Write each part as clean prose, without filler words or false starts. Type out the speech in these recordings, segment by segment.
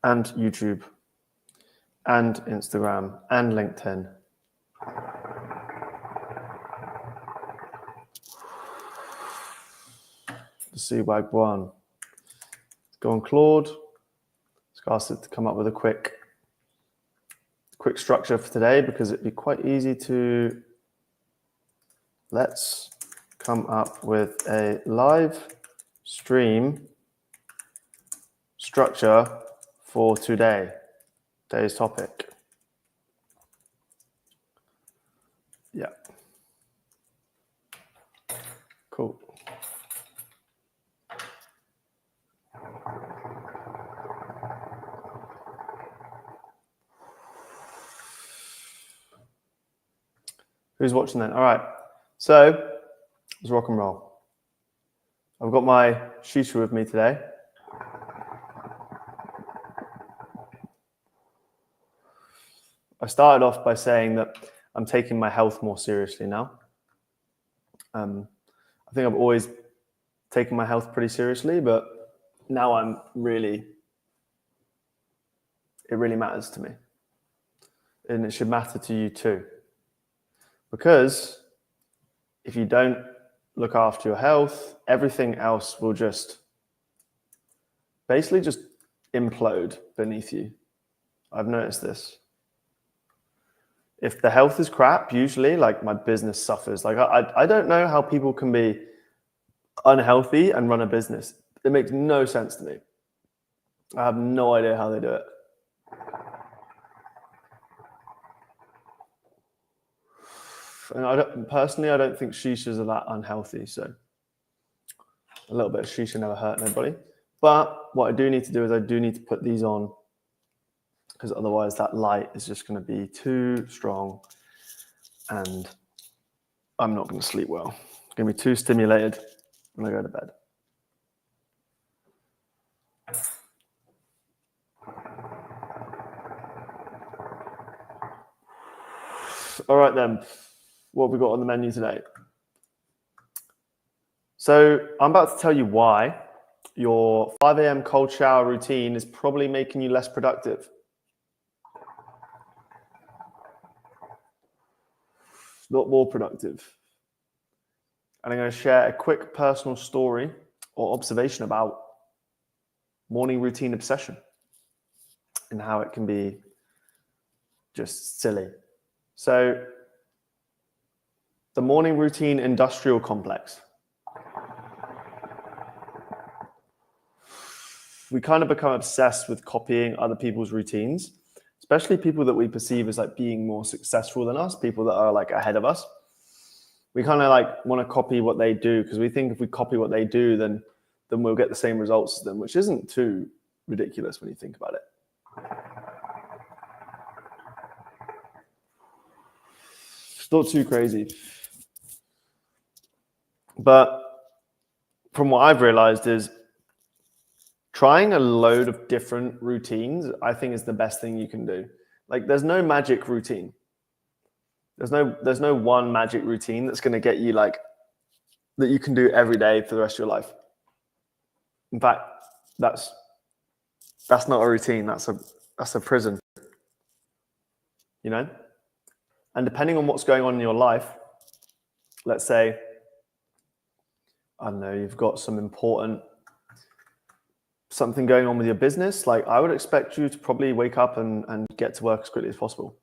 and YouTube and Instagram and LinkedIn. Let's see, Wagwan. Let's go on Claude. Let's ask it to come up with a quick structure for today, because it'd be quite easy to, let's come up with a live stream structure for today's topic. Yeah. Cool. Who's watching then? All right. So let's rock and roll. I've got my shisha with me today. I started off by saying that I'm taking my health more seriously now. I think I've always taken my health pretty seriously, but now it really matters to me. And it should matter to you too. Because if you don't look after your health, everything else will basically just implode beneath you. I've noticed this. If the health is crap, usually like my business suffers. Like I don't know how people can be unhealthy and run a business. It makes no sense to me. I have no idea how they do it. And personally, I don't think shishas are that unhealthy. So a little bit of shisha never hurt nobody. But what I do need to do is I do need to put these on, because otherwise that light is just going to be too strong and I'm not going to sleep well. I'm going to be too stimulated when I go to bed. All right then, what have we got on the menu today? So I'm about to tell you why your 5 a.m. cold shower routine is probably making you less productive. Not more productive. And I'm going to share a quick personal story or observation about morning routine obsession and how it can be just silly. So the morning routine industrial complex. We kind of become obsessed with copying other people's routines, especially people that we perceive as like being more successful than us, people that are like ahead of us. We kind of like want to copy what they do, because we think if we copy what they do, then we'll get the same results as them, which isn't too ridiculous when you think about it. It's not too crazy. But from what I've realized is trying a load of different routines, I think, is the best thing you can do. Like there's no magic routine. There's no one magic routine that's going to get you like that you can do every day for the rest of your life. In fact, that's not a routine. That's a prison. You know? And depending on what's going on in your life, let's say, I don't know, you've got something going on with your business, like I would expect you to probably wake up and get to work as quickly as possible.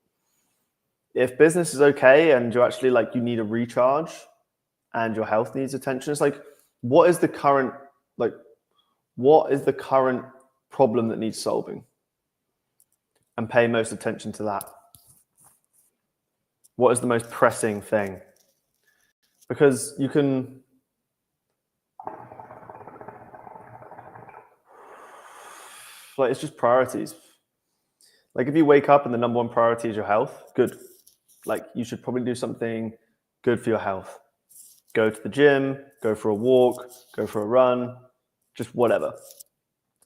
If business is okay and you're actually like you need a recharge and your health needs attention, it's like what is the current problem that needs solving? And pay most attention to that. What is the most pressing thing? Because you can like it's just priorities. Like if you wake up and the number one priority is your health, good. Like you should probably do something good for your health. Go to the gym, go for a walk, go for a run, just whatever.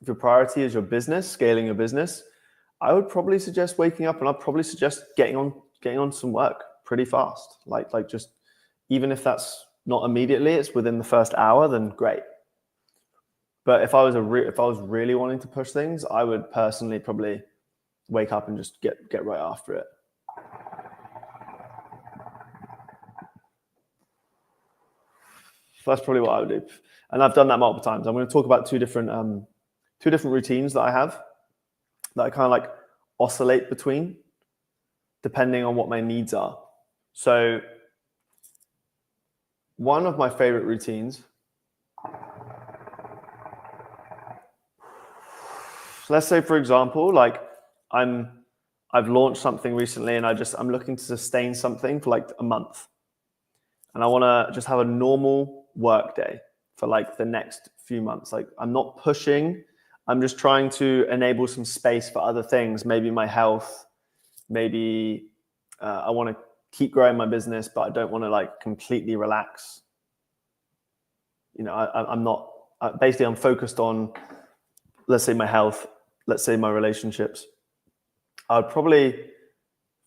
If your priority is your business, scaling your business, I would probably suggest waking up, and I'd probably suggest getting on some work pretty fast. Like just even if that's not immediately, it's within the first hour, then great. But if I was really wanting to push things, I would personally probably wake up and just get right after it. So that's probably what I would do. And I've done that multiple times. I'm going to talk about two different routines that I have that I kind of like oscillate between depending on what my needs are. So one of my favorite routines, let's say for example, like I've launched something recently and I'm looking to sustain something for like a month. And I want to just have a normal work day for like the next few months. Like I'm not pushing, I'm just trying to enable some space for other things, maybe my health, maybe I want to keep growing my business, but I don't want to like completely relax. You know, I'm not, basically I'm focused on, let's say my health, let's say my relationships. I'd probably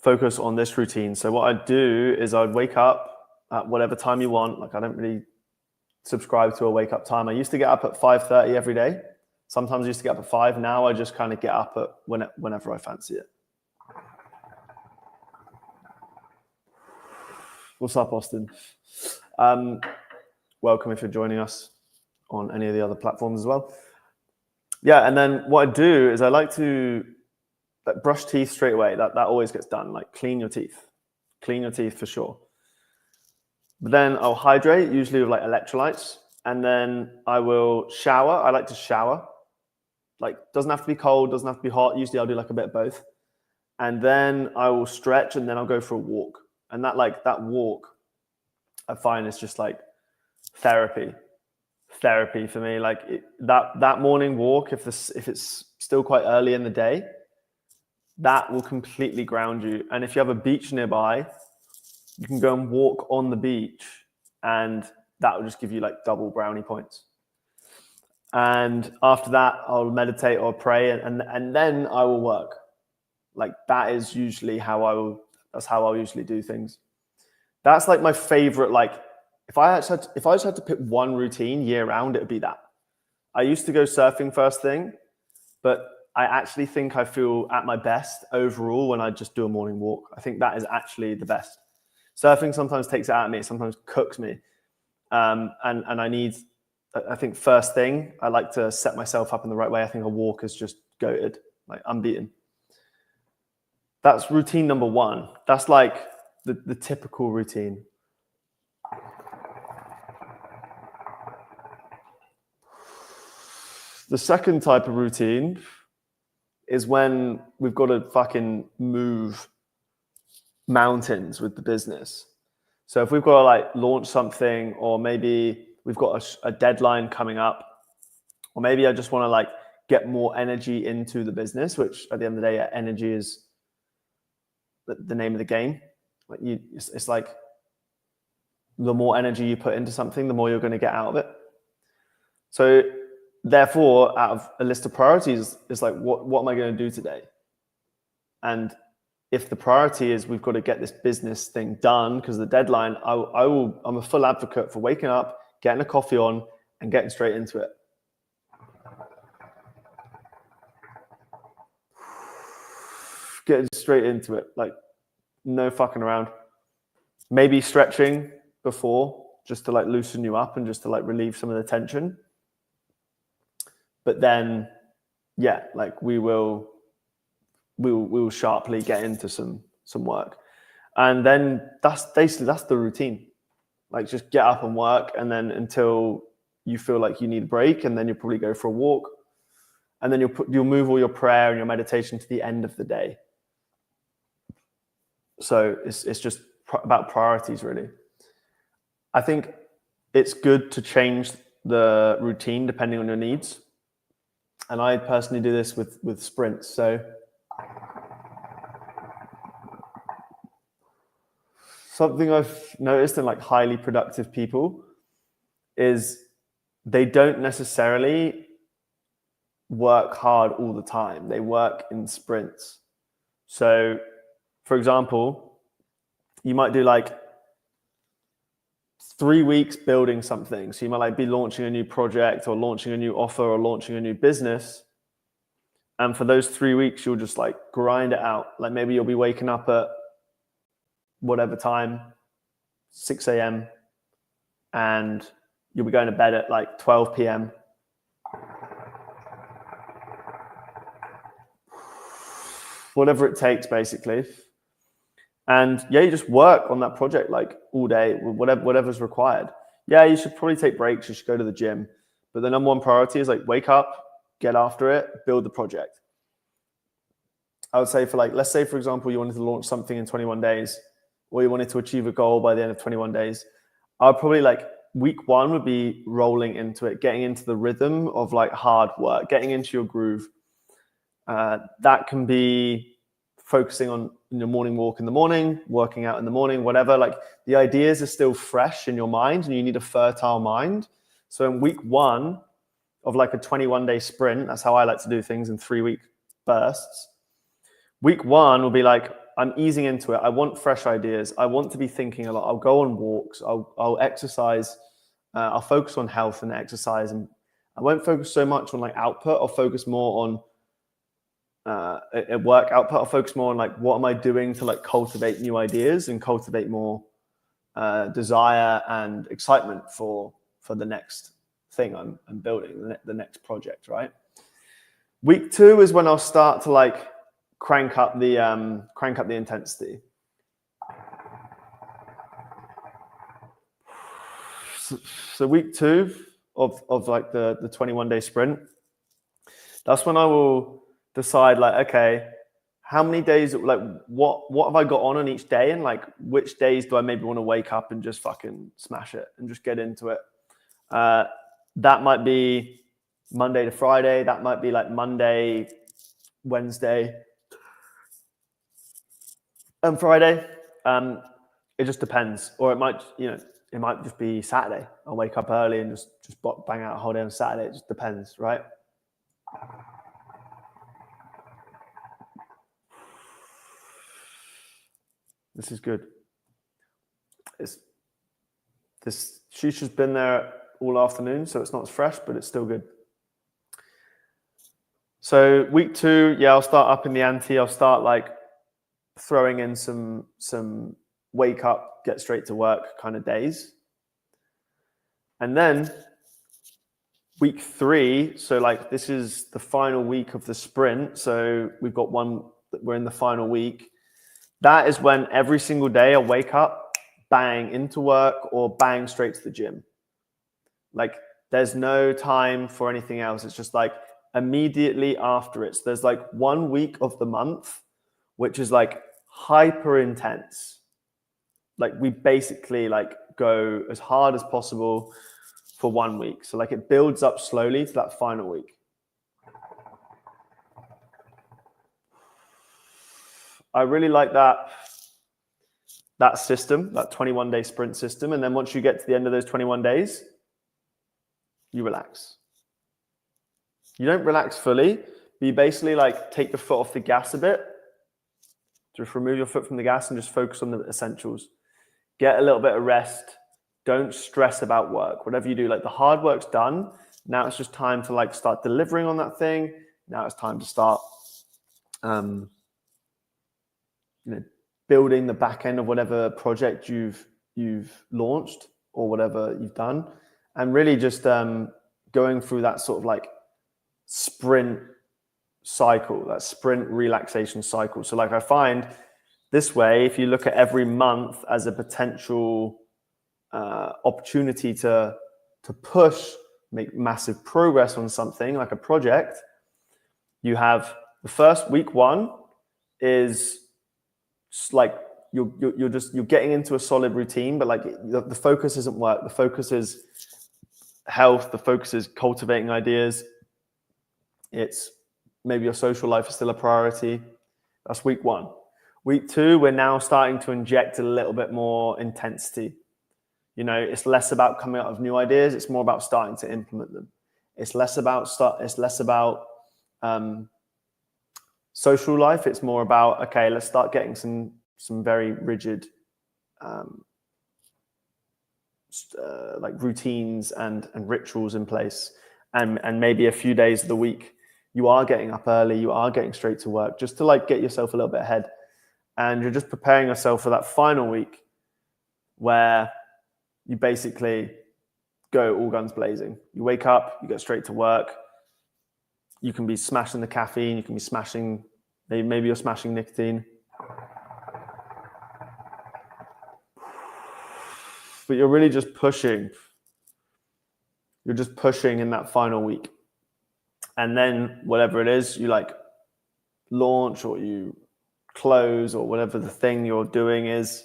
focus on this routine. So what I'd do is I'd wake up at whatever time you want. Like I don't really subscribe to a wake up time. I used to get up at 5:30 every day. Sometimes I used to get up at 5. Now I just kind of get up at whenever I fancy it. What's up, Austin? Welcome if you're joining us on any of the other platforms as well. Yeah, and then what I do is I like to brush teeth straight away. That always gets done. Like clean your teeth for sure. But then I'll hydrate, usually with like electrolytes, and then I will shower. I like to shower. Like doesn't have to be cold, doesn't have to be hot. Usually I'll do like a bit of both. And then I will stretch, and then I'll go for a walk. And that walk, I find is just like therapy for me. Like that morning walk, if it's still quite early in the day, that will completely ground you. And if you have a beach nearby, you can go and walk on the beach, and that will just give you like double brownie points. And after that, I'll meditate or pray, and then I will work. Like that is usually that's how I'll usually do things. That's like my favorite. Like if I just had to pick one routine year round, it would be that. I used to go surfing first thing, but I actually think I feel at my best overall when I just do a morning walk. I think that is actually the best. Surfing sometimes takes it out of me. It sometimes cooks me. And I think first thing, I like to set myself up in the right way. I think a walk is just goated, like unbeaten. That's routine number one. That's like the typical routine. The second type of routine is when we've got to fucking move mountains with the business. So if we've got to like launch something, or maybe we've got a deadline coming up, or maybe I just want to like get more energy into the business, which at the end of the day, energy is the name of the game. Like it's like the more energy you put into something, the more you're going to get out of it. So therefore, out of a list of priorities, it's like, what am I going to do today? And if the priority is we've got to get this business thing done because of the deadline, I'm a full advocate for waking up, getting a coffee on, and getting straight into it. Getting straight into it, like no fucking around. Maybe stretching before, just to like loosen you up and just to like relieve some of the tension. But then, yeah, like we will sharply get into some work. And then that's the routine. Like just get up and work, and then until you feel like you need a break, and then you'll probably go for a walk. And then you'll move all your prayer and your meditation to the end of the day. So it's just about priorities, really. I think it's good to change the routine depending on your needs. And I personally do this with sprints. So something I've noticed in like highly productive people is they don't necessarily work hard all the time. They work in sprints. So for example, you might do like 3 weeks building something. So you might like be launching a new project or launching a new offer or launching a new business. And for those 3 weeks, you'll just like grind it out. Like maybe you'll be waking up at whatever time, 6 a.m. and you'll be going to bed at like 12 p.m. Whatever it takes, basically. And yeah, you just work on that project like all day, whatever's required. Yeah, you should probably take breaks. You should go to the gym. But the number one priority is like wake up, get after it, build the project. I would say for like, let's say, for example, you wanted to launch something in 21 days or you wanted to achieve a goal by the end of 21 days. I would probably like week 1 would be rolling into it, getting into the rhythm of like hard work, getting into your groove. That can be focusing on your morning walk in the morning, working out in the morning, whatever. Like the ideas are still fresh in your mind and you need a fertile mind. So in week 1 of like a 21-day sprint, that's how I like to do things in 3-week bursts. Week 1 will be like, I'm easing into it. I want fresh ideas. I want to be thinking a lot. I'll go on walks. I'll exercise. I'll focus on health and exercise. And I won't focus so much on like output. I'll focus more on work output. I'll focus more on like, what am I doing to like cultivate new ideas and cultivate more desire and excitement for the next thing I'm building, the next project, right? Week 2 is when I'll start to like crank up the intensity. So week 2 of like the 21-day sprint, that's when I will decide like, okay, how many days, like what have I got on each day, and like which days do I maybe want to wake up and just fucking smash it and just get into it. That might be Monday to Friday. That might be like Monday, Wednesday, and Friday. It just depends. Or it might, it might just be Saturday. I'll wake up early and just bang out a whole day on Saturday. It just depends, right? This is good. This shisha's been there all afternoon, so it's not as fresh, but it's still good. So week 2, yeah, I'll start up in the ante. I'll start like throwing in some wake up, get straight to work kind of days. And then week 3, so like this is the final week of the sprint. So we've got we're in the final week. That is when every single day I'll wake up, bang into work or bang straight to the gym. Like there's no time for anything else. It's just like immediately after it. So there's like 1 week of the month, which is like hyper intense. Like we basically like go as hard as possible for 1 week. So like it builds up slowly to that final week. I really like that system, that 21-day sprint system. And then once you get to the end of those 21 days, you relax. You don't relax fully, but you basically like take your foot off the gas a bit. Just remove your foot from the gas and just focus on the essentials. Get a little bit of rest. Don't stress about work. Whatever you do, like the hard work's done. Now it's just time to like start delivering on that thing. Now it's time to start building the back end of whatever project you've launched or whatever you've done, and really just going through that sort of like sprint cycle, that sprint relaxation cycle. So like I find this way, if you look at every month as a potential opportunity to push, make massive progress on something like a project, you have the first week 1 is like you're getting into a solid routine, but like the focus isn't work. The focus is health. The focus is cultivating ideas. It's maybe your social life is still a priority. That's week 1. Week 2, we're now starting to inject a little bit more intensity. It's less about coming up with new ideas. It's more about starting to implement them. It's less about social life. It's more about, okay, let's start getting some very rigid like routines and rituals in place, and maybe a few days of the week you are getting up early, you are getting straight to work, just to like get yourself a little bit ahead, and you're just preparing yourself for that final week where you basically go all guns blazing. You wake up, you get straight to work. You can be smashing the caffeine, you can be smashing, maybe you're smashing nicotine. But you're really just pushing. You're just pushing in that final week. And then whatever it is, you like launch or you close or whatever the thing you're doing is,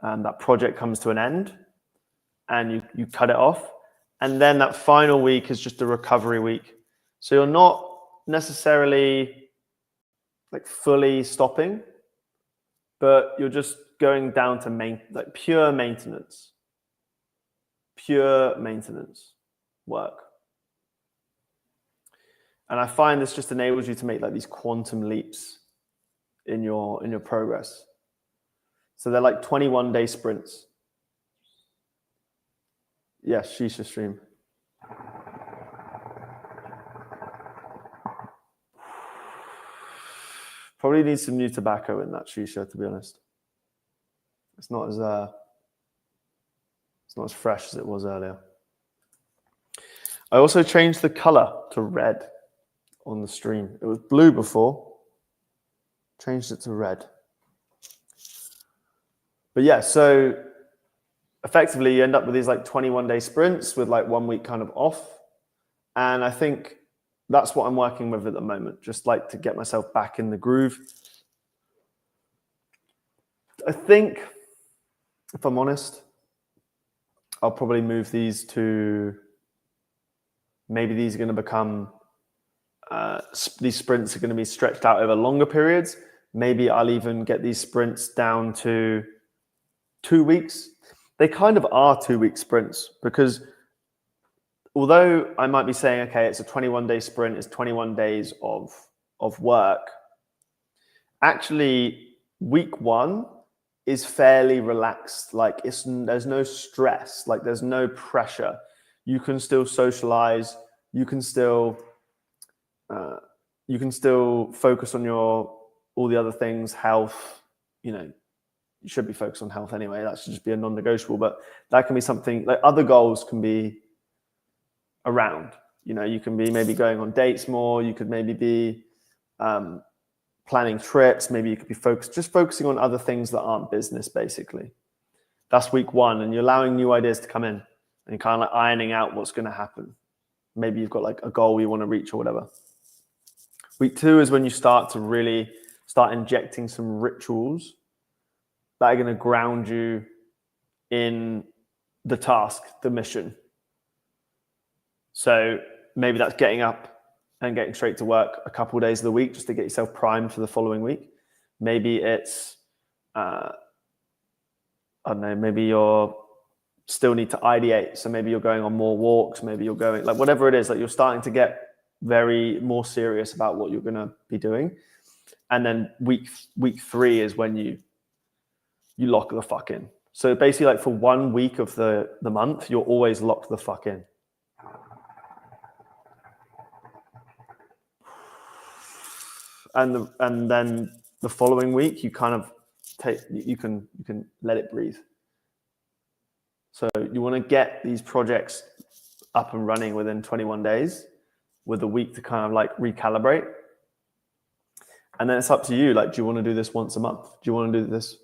and that project comes to an end and you cut it off. And then that final week is just a recovery week. So you're not necessarily like fully stopping, but you're just going down to like pure maintenance work. And I find this just enables you to make like these quantum leaps in your progress. So they're like 21-day sprints. Yes, Shisha stream. Probably need some new tobacco in that Shisha, to be honest. It's not as fresh as it was earlier. I also changed the color to red on the stream. It was blue before. Changed it to red. But yeah, so effectively you end up with these like 21-day sprints with like 1 week kind of off. And I think that's what I'm working with at the moment, just like to get myself back in the groove. I think, if I'm honest, I'll probably move these to, maybe these are going to become, these sprints are going to be stretched out over longer periods. Maybe I'll even get these sprints down to 2 weeks. They kind of are 2-week sprints, because although I might be saying, okay, it's a 21-day sprint, it's 21 days of work, actually week 1 is fairly relaxed. Like there's no stress, like there's no pressure. You can still socialize, you can still focus on all the other things, health. You should be focused on health anyway. That should just be a non-negotiable, but that can be something like other goals can be around. You can be maybe going on dates more. You could maybe be planning trips. Maybe you could be focusing on other things that aren't business, basically. That's week 1, and you're allowing new ideas to come in and kind of like ironing out what's going to happen. Maybe you've got like a goal you want to reach or whatever. Week 2 is when you start to really start injecting some rituals that are going to ground you in the task, the mission. So maybe that's getting up and getting straight to work a couple of days of the week just to get yourself primed for the following week. Maybe it's, I don't know, maybe you're still need to ideate. So maybe you're going on more walks, maybe you're going, like whatever it is, like you're starting to get very more serious about what you're going to be doing. And then week 3 is when you lock the fuck in. So basically like for 1 week of the month, you're always locked the fuck in. And then the following week, you kind of you can let it breathe. So you want to get these projects up and running within 21 days with a week to kind of like recalibrate. And then it's up to you. Like, do you want to do this once a month? Do you want to do this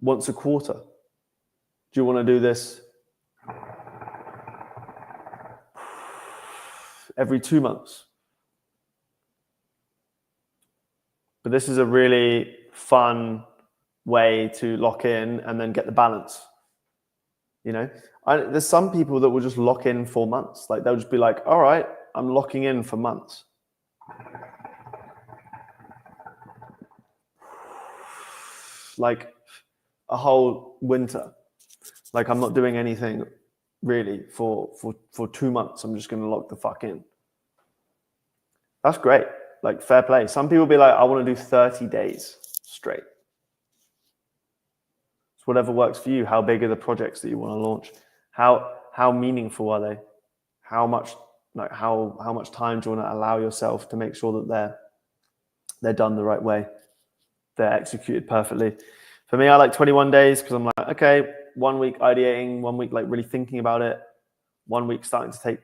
once a quarter? Do you want to do this every 2 months? But this is a really fun way to lock in and then get the balance. There's some people that will just lock in for months. Like they'll just be like, all right, I'm locking in for months. Like a whole winter. Like I'm not doing anything really for 2 months. I'm just going to lock the fuck in. That's great. Like fair play. Some people be like, I want to do 30 days straight. It's It's whatever works for you. How big are the projects that you want to launch? How meaningful are they? How much time do you want to allow yourself to make sure that they're done the right way? They're executed perfectly. For me, I like 21 days because I'm like, okay, 1 week ideating, 1 week like really thinking about it, 1 week starting to take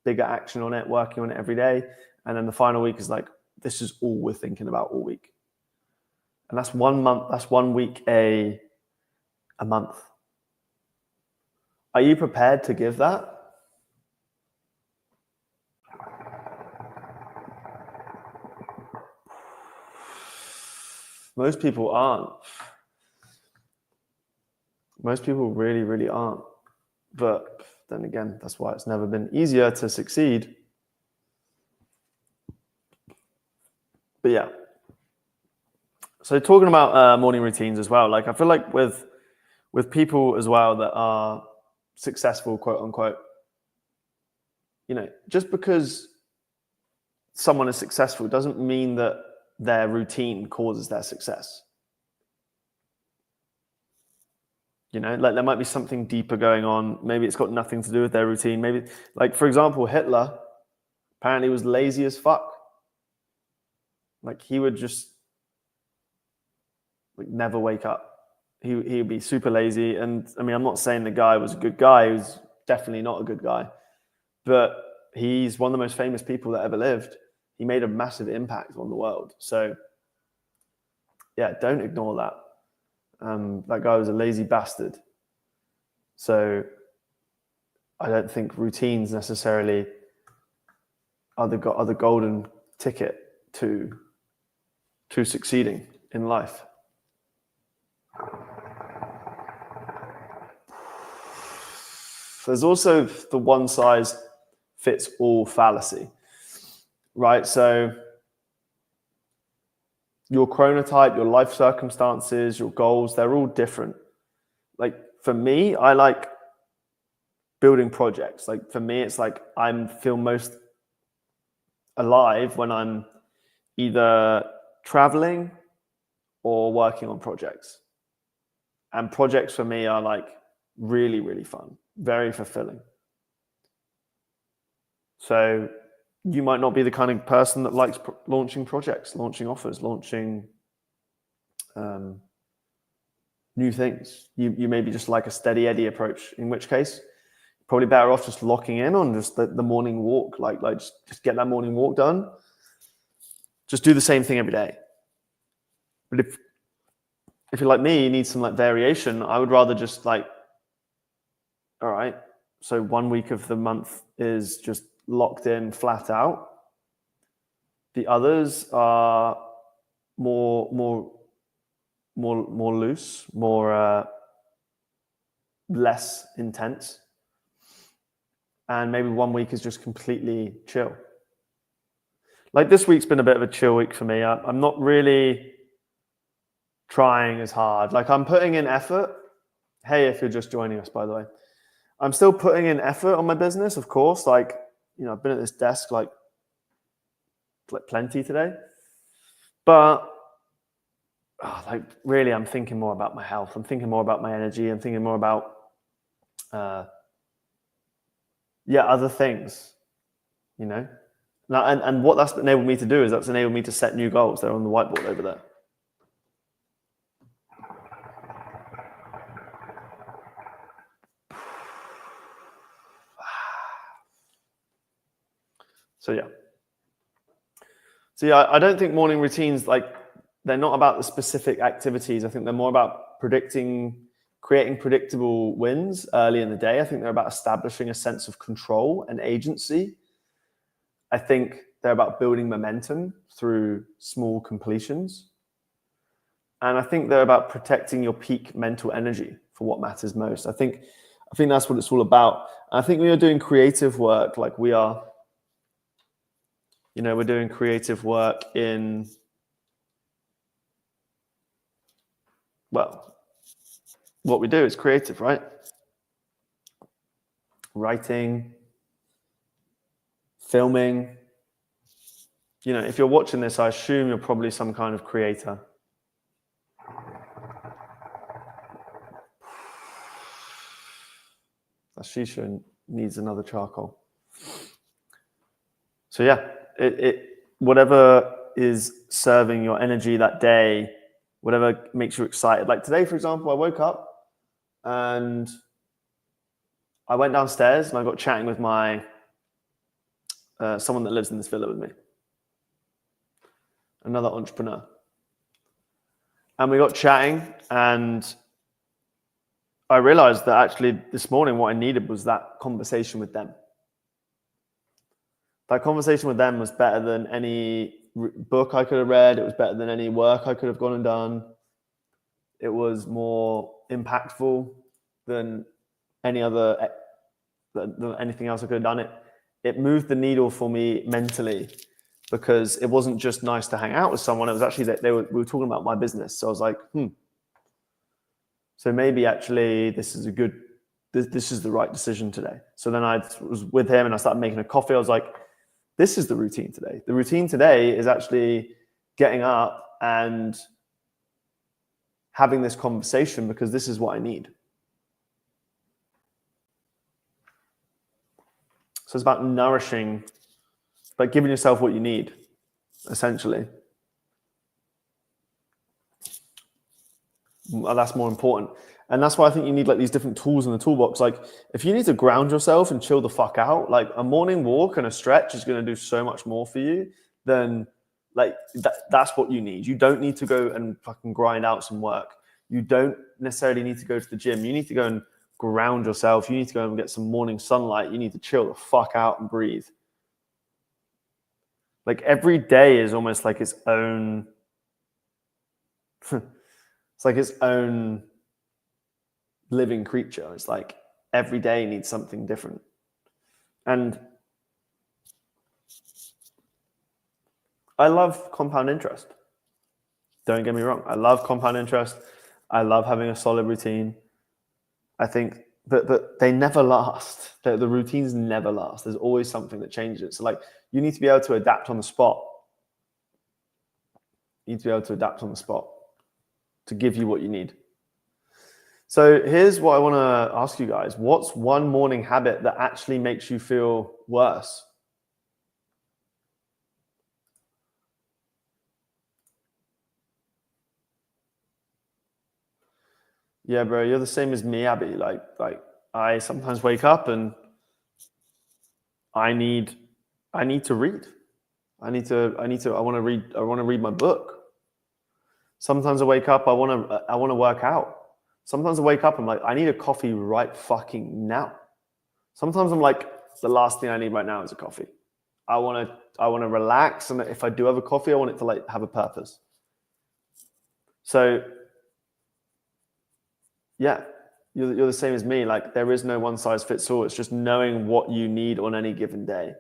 bigger action on it, working on it every day. And then the final week is like, this is all we're thinking about all week. And that's 1 month, that's 1 week a month. Are you prepared to give that? Most people aren't. Most people really, really aren't. But then again, that's why it's never been easier to succeed. But yeah. So talking about morning routines as well, like I feel like with people as well that are successful, quote unquote, you know, just because someone is successful doesn't mean that their routine causes their success. You know, like there might be something deeper going on. Maybe it's got nothing to do with their routine. Maybe, like, for example, Hitler apparently was lazy as fuck. Like he would just like never wake up. He would be super lazy. And I mean, I'm not saying the guy was a good guy. He was definitely not a good guy. But he's one of the most famous people that ever lived. He made a massive impact on the world. So yeah, don't ignore that. That guy was a lazy bastard. So I don't think routines necessarily are the golden ticket to succeeding in life. There's also the one size fits all fallacy, right? So your chronotype, your life circumstances, your goals, they're all different. Like for me, I like building projects. Like for me, it's like I feel most alive when I'm either traveling or working on projects. And projects for me are like really, really fun, very fulfilling. So you might not be the kind of person that likes launching projects, launching offers, launching new things. You maybe just like a steady Eddie approach, in which case probably better off just locking in on just the morning walk, like just get that morning walk done. Just do the same thing every day. But if you're like me, you need some like variation, I would rather just like, all right, so 1 week of the month is just locked in flat out. The others are more loose, less intense. And maybe 1 week is just completely chill. Like this week's been a bit of a chill week for me. I'm not really trying as hard. Like I'm putting in effort. Hey, if you're just joining us, by the way, I'm still putting in effort on my business, of course. Like, you know, I've been at this desk like plenty today, but like really, I'm thinking more about my health. I'm thinking more about my energy. I'm thinking more about, other things, you know. Now, and what that's enabled me to do is that's enabled me to set new goals. They're on the whiteboard over there. So yeah, I don't think morning routines, like they're not about the specific activities. I think they're more about creating predictable wins early in the day. I think they're about establishing a sense of control and agency. I think they're about building momentum through small completions. And I think they're about protecting your peak mental energy for what matters most. I think that's what it's all about. And I think when you're doing creative work, like we are, you know, we're doing creative work in, well, what we do is creative, right? Writing, filming. You know, if you're watching this, I assume you're probably some kind of creator. shisha needs another charcoal. So yeah, whatever is serving your energy that day, whatever makes you excited. Like today, for example, I woke up and I went downstairs and I got chatting with my someone that lives in this villa with me, another entrepreneur. And we got chatting, and I realized that actually this morning what I needed was that conversation with them. That conversation with them was better than any book I could have read. It was better than any work I could have gone and done. It was more impactful than anything else I could have done. It moved the needle for me mentally, because it wasn't just nice to hang out with someone. It was actually that we were talking about my business. So I was like, so maybe actually this is the right decision today. So then I was with him and I started making a coffee. I was like, this is the routine today. The routine today is actually getting up and having this conversation, because this is what I need. So it's about nourishing, like giving yourself what you need, essentially. Well, that's more important. And that's why I think you need like these different tools in the toolbox. Like if you need to ground yourself and chill the fuck out, like a morning walk and a stretch is going to do so much more for you than like that's what you need. You don't need to go and fucking grind out some work. You don't necessarily need to go to the gym. You need to go and ground yourself. You need to go and get some morning sunlight. You need to chill the fuck out and breathe. Like every day is almost like its own, it's like its own living creature. It's like every day needs something different. And I love compound interest. Don't get me wrong. I love compound interest. I love having a solid routine. I think, but they never last. The routines never last. There's always something that changes. So like you need to be able to adapt on the spot. You need to be able to adapt on the spot to give you what you need. So here's what I want to ask you guys. What's one morning habit that actually makes you feel worse? Yeah, bro, you're the same as me, Abby. Like I sometimes wake up and I need to read. I want to read my book. Sometimes I wake up, I want to work out. Sometimes I wake up, I'm like, I need a coffee right fucking now. Sometimes I'm like, the last thing I need right now is a coffee. I want to relax, and if I do have a coffee, I want it to like have a purpose. So yeah, you're the same as me. Like there is no one size fits all. It's just knowing what you need on any given day.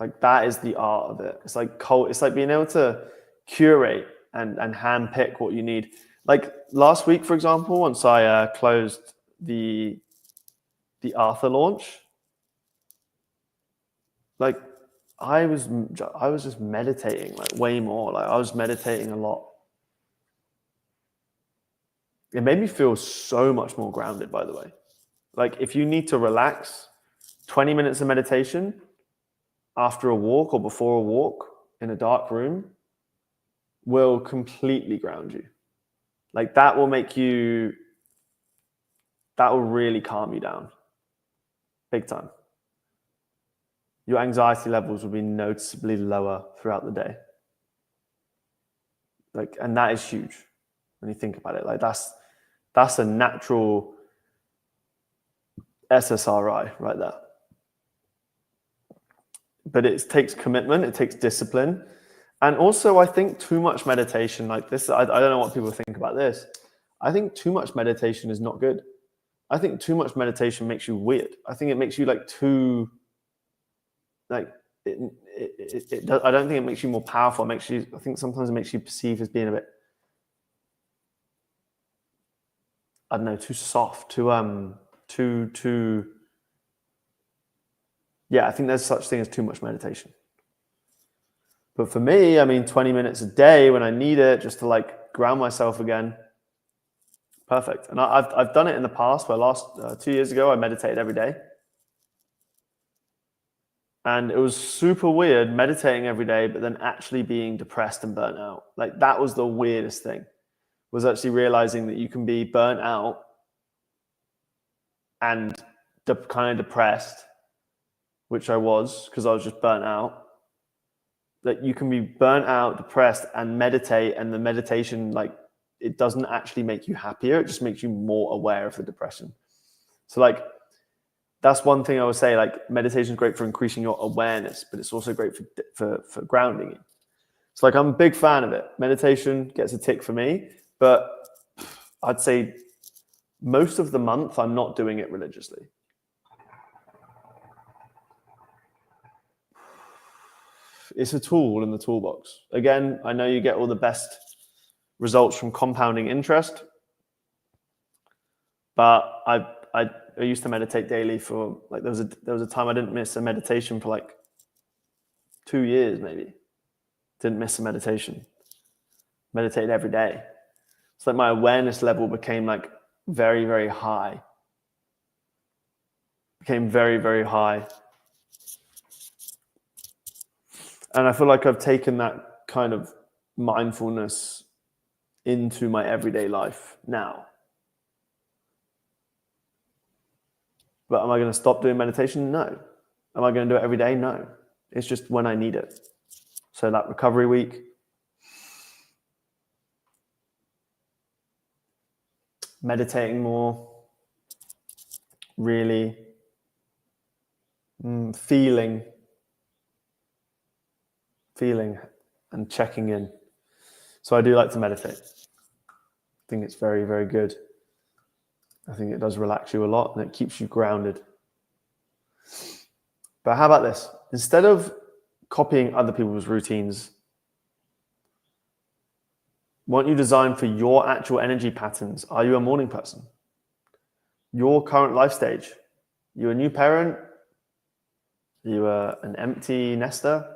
Like that is the art of it. It's like being able to curate and handpick what you need. Like last week, for example, once I closed the Arthur launch, like I was just meditating like way more. Like I was meditating a lot. It made me feel so much more grounded, by the way. Like if you need to relax, 20 minutes of meditation after a walk or before a walk in a dark room will completely ground you. Like that will really calm you down big time. Your anxiety levels will be noticeably lower throughout the day. Like, and that is huge when you think about it. Like that's a natural SSRI right there. But it takes commitment, it takes discipline. And also I think too much meditation like this, I don't know what people think about this. I think too much meditation is not good. I think too much meditation makes you weird. I think it makes you like too, like, I don't think it makes you more powerful. I think sometimes it makes you perceive as being a bit, I don't know, too soft, too, yeah, I think there's such thing as too much meditation. But for me, I mean, 20 minutes a day when I need it, just to like ground myself again, Perfect. And I've done it in the past where 2 years ago, I meditated every day. And it was super weird meditating every day, but then actually being depressed and burnt out. Like that was the weirdest thing, was actually realizing that you can be burnt out and kind of depressed, which I was because I was just burnt out. That you can be burnt out, depressed, and meditate, and the meditation, like, it doesn't actually make you happier. It just makes you more aware of the depression. So like, that's one thing I would say, like meditation is great for increasing your awareness, but it's also great for grounding you. So like, I'm a big fan of it. Meditation gets a tick for me, but I'd say most of the month I'm not doing it religiously. It's a tool in the toolbox. Again, I know you get all the best results from compounding interest, but I used to meditate daily for like, there was a time I didn't miss a meditation for like 2 years, maybe. Didn't miss a meditation. Meditated every day. It's like my awareness level became like very, very high. Became very, very high. And I feel like I've taken that kind of mindfulness into my everyday life now. But am I going to stop doing meditation? No. Am I going to do it every day? No. It's just when I need it. So that recovery week, meditating more, really feeling and checking in. So I do like to meditate. I think it's very, very good. I think it does relax you a lot and it keeps you grounded. But how about this? Instead of copying other people's routines, why don't you design for your actual energy patterns? Are you a morning person? Your current life stage? You a new parent? You an empty nester?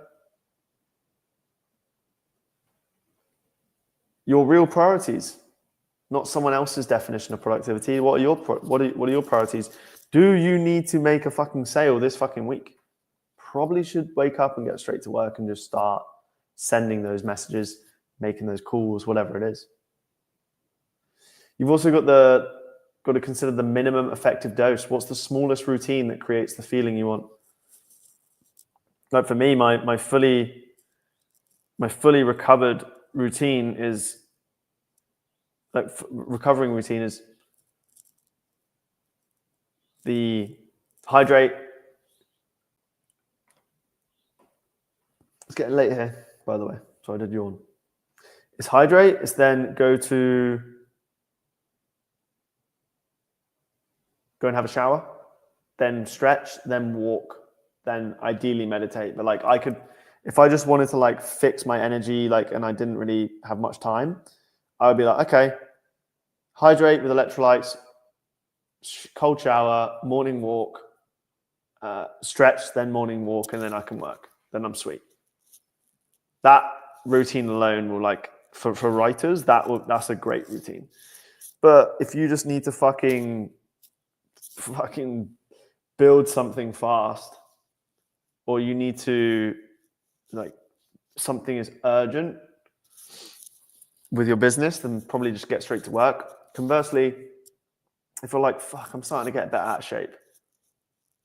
Your real priorities, not someone else's definition of productivity. What are your priorities? Do you need to make a fucking sale this fucking week? Probably should wake up and get straight to work and just start sending those messages, making those calls, whatever it is. You've also got to consider the minimum effective dose. What's the smallest routine that creates the feeling you want? Like for me, my fully recovered routine is like recovering routine is the hydrate. It's getting late here, by the way, so I did yawn. It's hydrate. It's then go and have a shower, then stretch, then walk, then ideally meditate. But like I could, if I just wanted to like fix my energy, like, and I didn't really have much time, I would be like, okay, hydrate with electrolytes, cold shower, morning walk, stretch, then morning walk, and then I can work. Then I'm sweet. That routine alone will, like, for writers, that's a great routine. But if you just need to fucking build something fast, or you need to, like, something is urgent with your business, then probably just get straight to work. Conversely, if you're like, fuck, I'm starting to get a bit out of shape,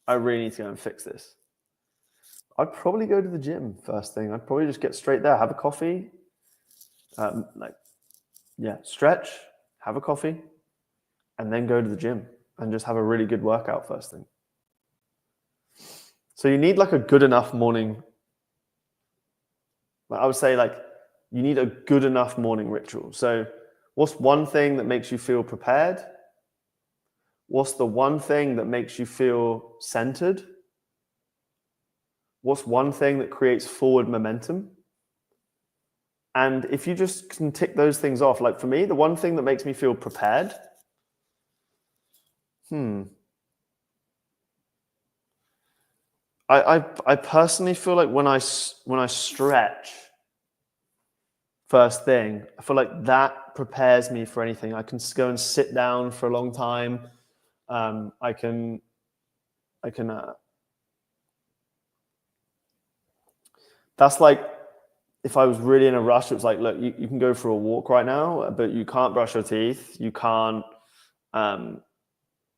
I really need to go and fix this, I'd probably go to the gym first thing. I'd probably just get straight there, have a coffee, stretch, have a coffee, and then go to the gym and just have a really good workout first thing. So you need like a good enough morning. I would say like you need a good enough morning ritual. So what's one thing that makes you feel prepared? What's the one thing that makes you feel centered? What's one thing that creates forward momentum? And if you just can tick those things off, like for me, the one thing that makes me feel prepared, I personally feel like when I stretch first thing, I feel like that prepares me for anything. I can go and sit down for a long time. I can that's like, if I was really in a rush, it was like, look, you can go for a walk right now, but you can't brush your teeth. You can't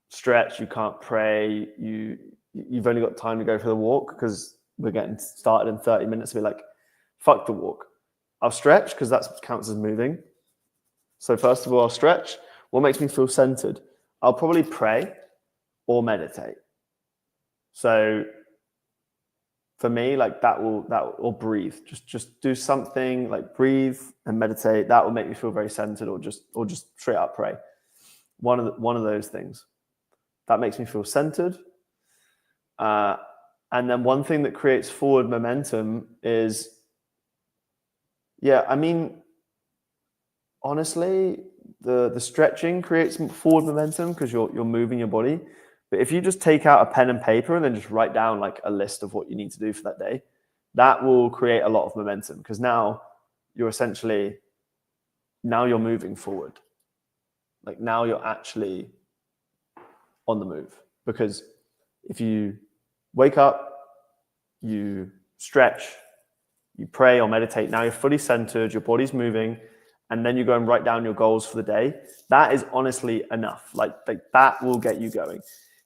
stretch. You can't pray. You've only got time to go for the walk because we're getting started in 30 minutes. Be like, fuck the walk. I'll stretch because that counts as moving. So first of all, I'll stretch. What makes me feel centered? I'll probably pray or meditate. So for me, like that will breathe. Just do something like breathe and meditate. That will make me feel very centered, or just straight up pray. One of those things. That makes me feel centered. And then one thing that creates forward momentum is, I mean, honestly, the stretching creates forward momentum because you're moving your body. But if you just take out a pen and paper and then just write down like a list of what you need to do for that day, that will create a lot of momentum, because now you're moving forward. Like now you're actually on the move, because if you wake up, you stretch, you pray or meditate, now you're fully centered, your body's moving, and then you go and write down your goals for the day. That is honestly enough. Like that will get you going.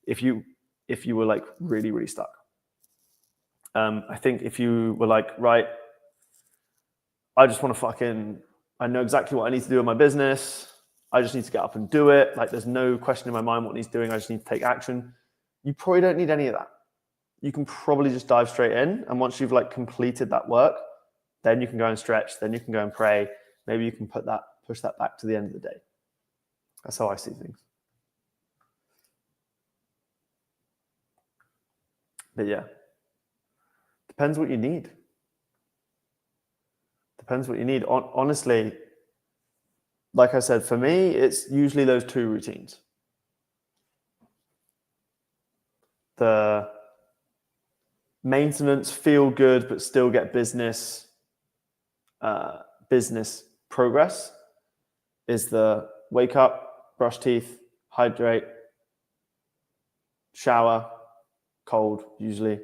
If you were like really, really stuck. I think if you were like, right, I just want to I know exactly what I need to do in my business. I just need to get up and do it. Like there's no question in my mind what needs doing. I just need to take action. You probably don't need any of that. You can probably just dive straight in. And once you've like completed that work, then you can go and stretch. Then you can go and pray. Maybe you can push that back to the end of the day. That's how I see things. But yeah, depends what you need. Depends what you need. Honestly, like I said, for me, it's usually those two routines. The maintenance, feel good, but still get business progress is the wake up, brush teeth, hydrate, shower, cold usually,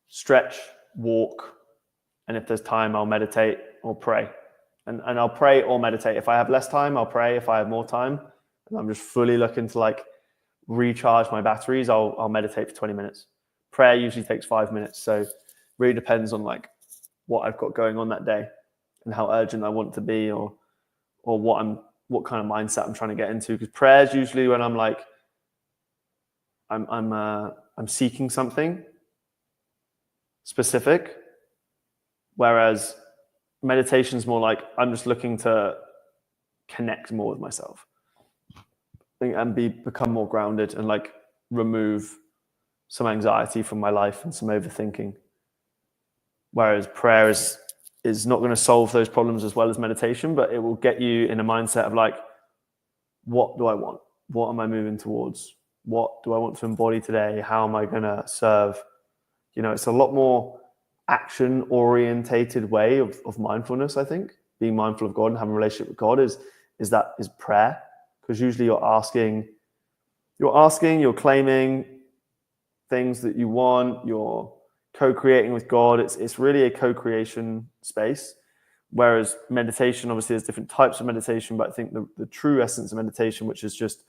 stretch, walk, and if there's time, I'll meditate or pray. And I'll pray or meditate. If I have less time, I'll pray. If I have more time, and I'm just fully looking to like recharge my batteries, I'll meditate for 20 minutes. Prayer usually takes 5 minutes. So really depends on like what I've got going on that day and how urgent I want to be, or what kind of mindset I'm trying to get into. Because prayer is usually when I'm like, I'm seeking something specific, whereas meditation is more like I'm just looking to connect more with myself and become more grounded and like remove some anxiety from my life and some overthinking. Whereas prayer is not going to solve those problems as well as meditation, but it will get you in a mindset of like, what do I want? What am I moving towards? What do I want to embody today? How am I going to serve? It's a lot more action orientated way of mindfulness. I think being mindful of God and having a relationship with God is prayer, because usually you're asking, you're claiming things that you want, you're co-creating with God. It's really a co-creation space. Whereas meditation, obviously there's different types of meditation, but I think the true essence of meditation, which is just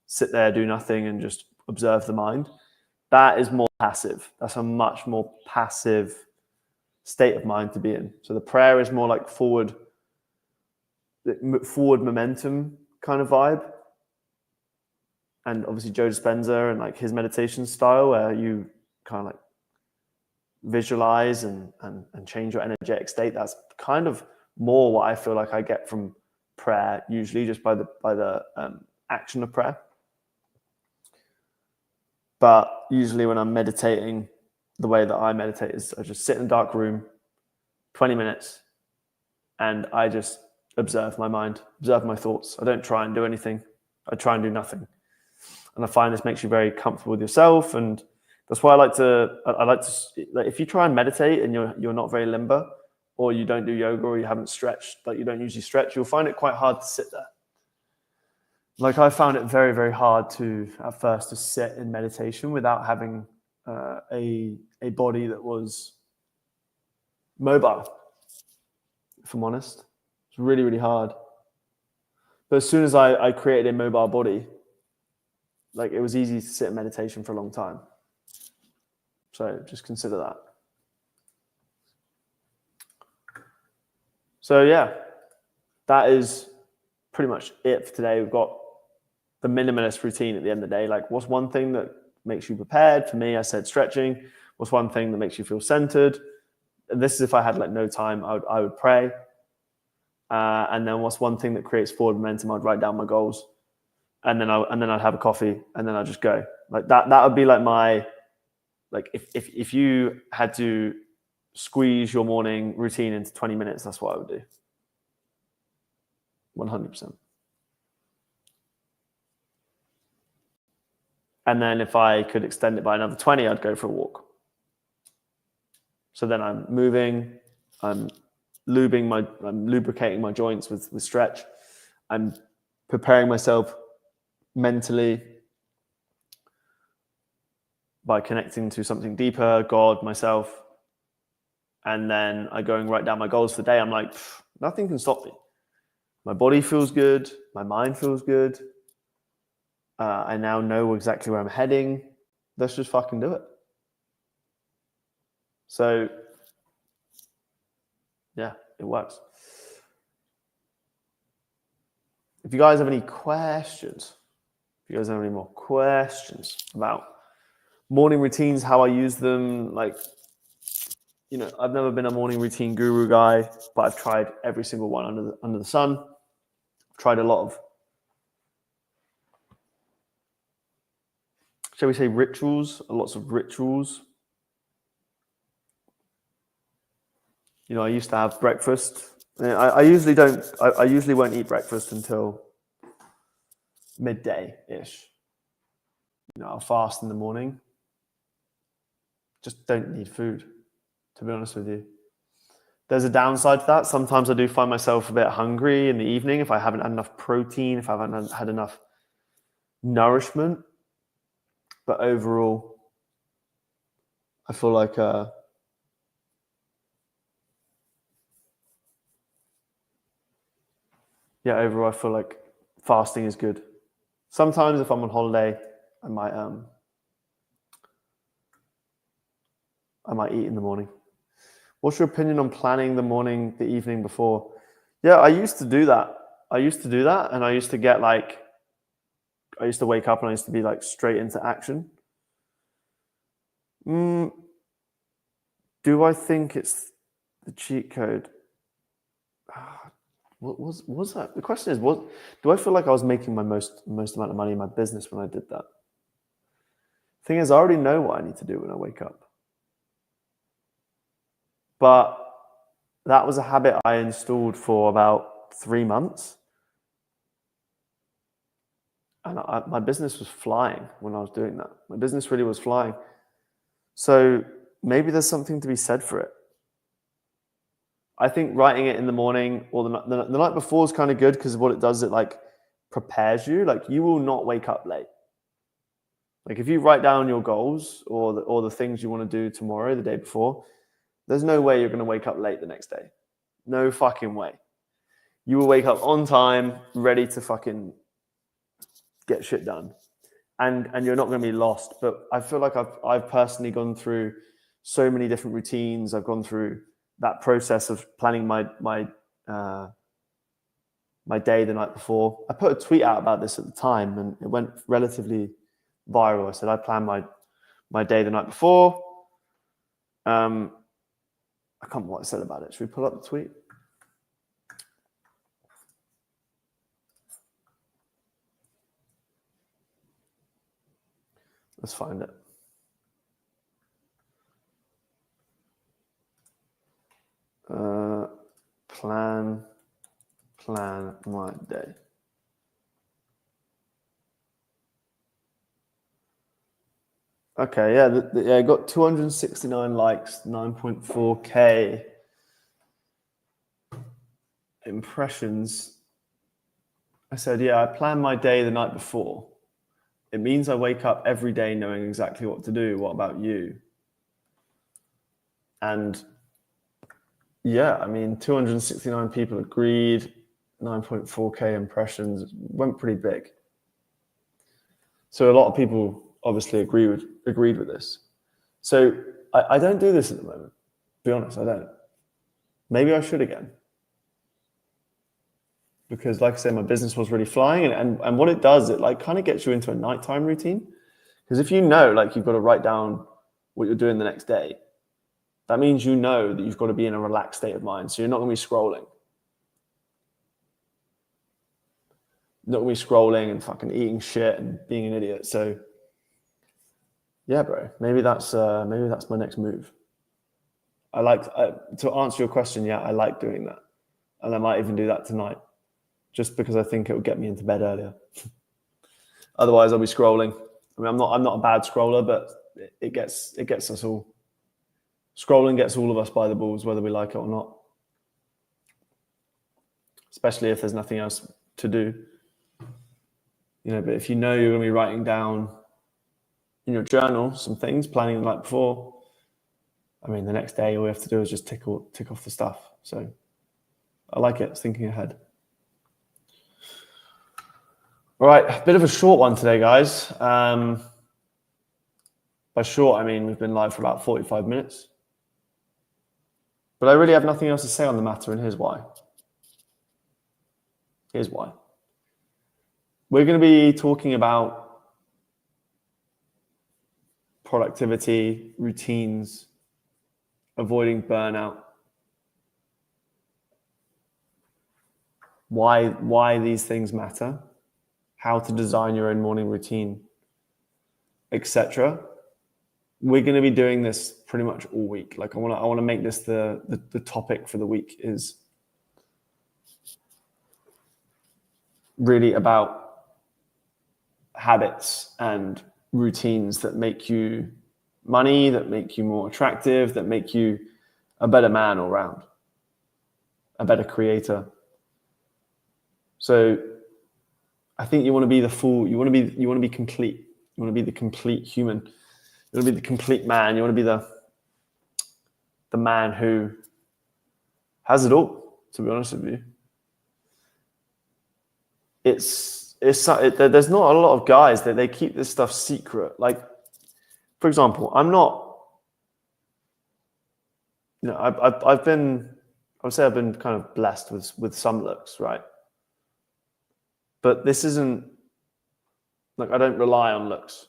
sit there, do nothing and just observe the mind, that is more passive. That's a much more passive state of mind to be in. So the prayer is more like forward momentum kind of vibe. And obviously Joe Dispenza and like his meditation style, where you kind of like visualize and change your energetic state. That's kind of more what I feel like I get from prayer, usually just by the action of prayer. But usually when I'm meditating, the way that I meditate is I just sit in a dark room, 20 minutes, and I just observe my mind, observe my thoughts. I don't try and do anything. I try and do nothing. And I find this makes you very comfortable with yourself, and That's why I like to, like, if you try and meditate and you're not very limber, or you don't do yoga, or you haven't stretched, like you don't usually stretch, you'll find it quite hard to sit there. Like I found it very, very hard at first to sit in meditation without having a body that was mobile, if I'm honest. It's really, really hard. But as soon as I created a mobile body, like it was easy to sit in meditation for a long time. So just consider that. So yeah, that is pretty much it for today. We've got the minimalist routine at the end of the day. Like, what's one thing that makes you prepared? For me, I said stretching. What's one thing that makes you feel centered? And this is if I had like no time, I would pray. And then what's one thing that creates forward momentum? I'd write down my goals, and then I'd have a coffee, and then I'd just go. Like that would be like my, like if you had to squeeze your morning routine into 20 minutes, that's what I would do. 100%. And then if I could extend it by another 20, I'd go for a walk. So then I'm moving, I'm lubricating my joints with stretch. I'm preparing myself mentally by connecting to something deeper, God, myself. And then I'm going right down my goals for the day. I'm like, nothing can stop me. My body feels good. My mind feels good. I now know exactly where I'm heading. Let's just fucking do it. So, yeah, it works. If you guys have any questions, if you guys have any more questions about morning routines, how I use them, like, you know, I've never been a morning routine guru guy, but I've tried every single one under the sun. I've tried a lot of, shall we say, rituals, lots of rituals. You know, I used to have breakfast. I usually won't eat breakfast until midday-ish. You know, I'll fast in the morning. Just don't need food, to be honest with you. There's a downside to that. Sometimes I do find myself a bit hungry in the evening if I haven't had enough protein, if I haven't had enough nourishment. But overall, I feel like overall I feel like fasting is good. Sometimes if I'm on holiday, I might eat in the morning. What's your opinion on planning the evening before? Yeah, I used to do that. And I used to get like, I used to wake up and I used to be like straight into action. Do I think it's the cheat code? What was that? The question is, do I feel like I was making my most amount of money in my business when I did that? Thing is, I already know what I need to do when I wake up. But that was a habit I installed for about 3 months. And my business was flying when I was doing that. My business really was flying. So maybe there's something to be said for it. I think writing it in the morning or the night before is kind of good because what it does, it like prepares you. Like you will not wake up late. Like if you write down your goals or the things you want to do tomorrow, the day before, there's no way you're going to wake up late the next day. No fucking way. You will wake up on time, ready to fucking get shit done. And you're not going to be lost. But I feel like I've personally gone through so many different routines. I've gone through that process of planning my day the night before. I put a tweet out about this at the time and it went relatively viral. I said I planned my day the night before. I can't remember what I said about it. Should we pull up the tweet? Let's find it. Plan my day. Okay, yeah, yeah, I got 269 likes, 9.4K impressions. I said, yeah, I plan my day the night before. It means I wake up every day knowing exactly what to do. What about you? And yeah, I mean, 269 people agreed, 9.4K impressions, went pretty big. So a lot of people obviously agreed with this. So I don't do this at the moment. To be honest, I don't. Maybe I should again. Because like I said, my business was really flying, and what it does, it like kind of gets you into a nighttime routine. Because if you know, like, you've got to write down what you're doing the next day, that means you know that you've got to be in a relaxed state of mind. So you're not going to be scrolling. Not going to be scrolling and fucking eating shit and being an idiot. So yeah, bro, maybe that's my next move. To answer your question, yeah, I like doing that. And I might even do that tonight, just because I think it will get me into bed earlier. Otherwise, I'll be scrolling. I mean, I'm not a bad scroller, but it gets us all. Scrolling gets all of us by the balls, whether we like it or not. Especially if there's nothing else to do. But if you know you're going to be writing down in your journal some things, planning the night before, I mean, the next day all we have to do is just tick off the stuff. So I like it. It's thinking ahead. All right, a bit of a short one today, guys. By short, I mean we've been live for about 45 minutes. But I really have nothing else to say on the matter, and here's why. Here's why. We're going to be talking about productivity, routines, avoiding burnout, why these things matter, how to design your own morning routine, etc. We're going to be doing this pretty much all week. Like I want to make this the topic for the week, is really about habits and routines that make you money, that make you more attractive, that make you a better man all round, a better creator. So I think you want to be the full, you want to be complete. You want to be the complete human. You want to be the complete man. You want to be the man who has it all, to be honest with you. There's not a lot of guys that they keep this stuff secret. Like, for example, I'm not, I've been kind of blessed with some looks, right? But this isn't, like, I don't rely on looks.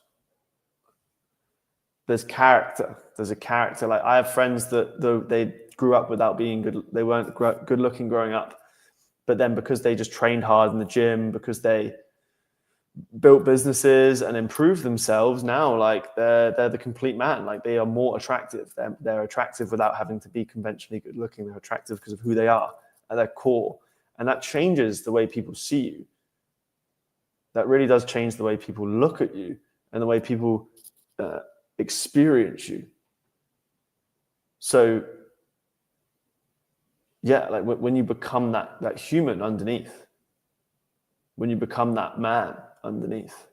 There's character. There's a character. Like, I have friends that they grew up without being good. They weren't good looking growing up. But then because they just trained hard in the gym, because they built businesses and improved themselves, now like they're the complete man. Like, they are more attractive. They're attractive without having to be conventionally good looking. They're attractive because of who they are at their core. And that changes the way people see you. That really does change the way people look at you and the way people experience you. So yeah, like when you become that human underneath, when you become that man underneath,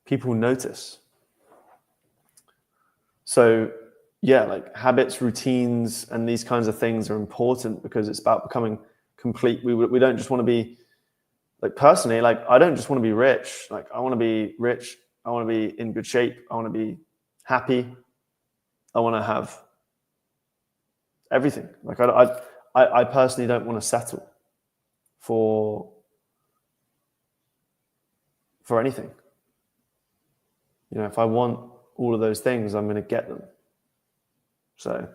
people notice. So yeah, like habits, routines, and these kinds of things are important because it's about becoming complete. We don't just want to be, like, personally, like, I don't just want to be rich. Like, I want to be rich. I want to be in good shape. I want to be happy. I want to have everything. Like, I personally don't want to settle for anything. If I want all of those things, I'm going to get them. So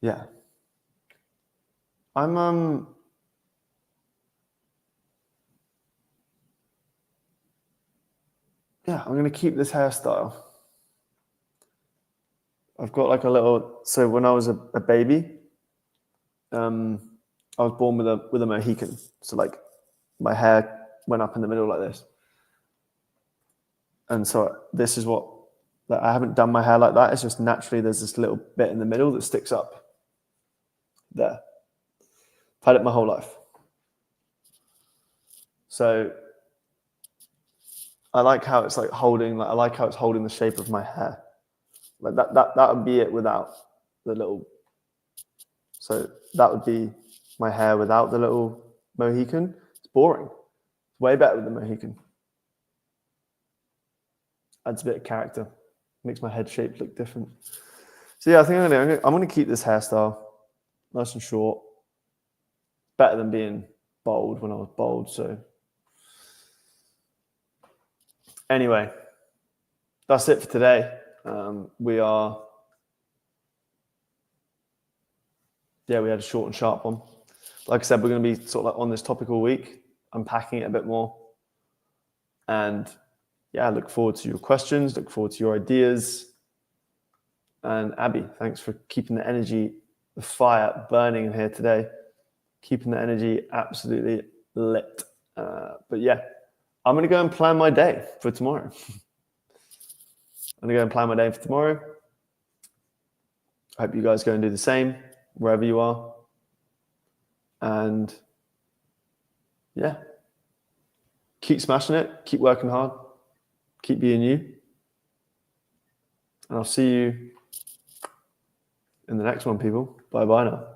yeah, I'm going to keep this hairstyle. I've got like a little, so when I was a baby, I was born with a Mohican. So like my hair went up in the middle like this. And so this is what, like, I haven't done my hair like that. It's just naturally there's this little bit in the middle that sticks up there. I've had it my whole life. So I like how it's like holding, like I like how it's holding the shape of my hair. Like that would be it without the little, so that would be my hair without the little Mohican. It's boring. It's way better with the Mohican. Adds a bit of character. Makes my head shape look different. So yeah, I think I'm gonna keep this hairstyle nice and short. Better than being bald when I was bald. So anyway, that's it for today. We had a short and sharp one. Like I said, we're going to be sort of like on this topic all week, unpacking it a bit more. And yeah, I look forward to your questions, look forward to your ideas. And Abby, thanks for keeping the energy, the fire burning in here today, keeping the energy absolutely lit. But yeah, I'm going to go and plan my day for tomorrow. I'm going to go and plan my day for tomorrow. I hope you guys go and do the same wherever you are. And yeah, keep smashing it, keep working hard, keep being you. And I'll see you in the next one, people. Bye-bye now.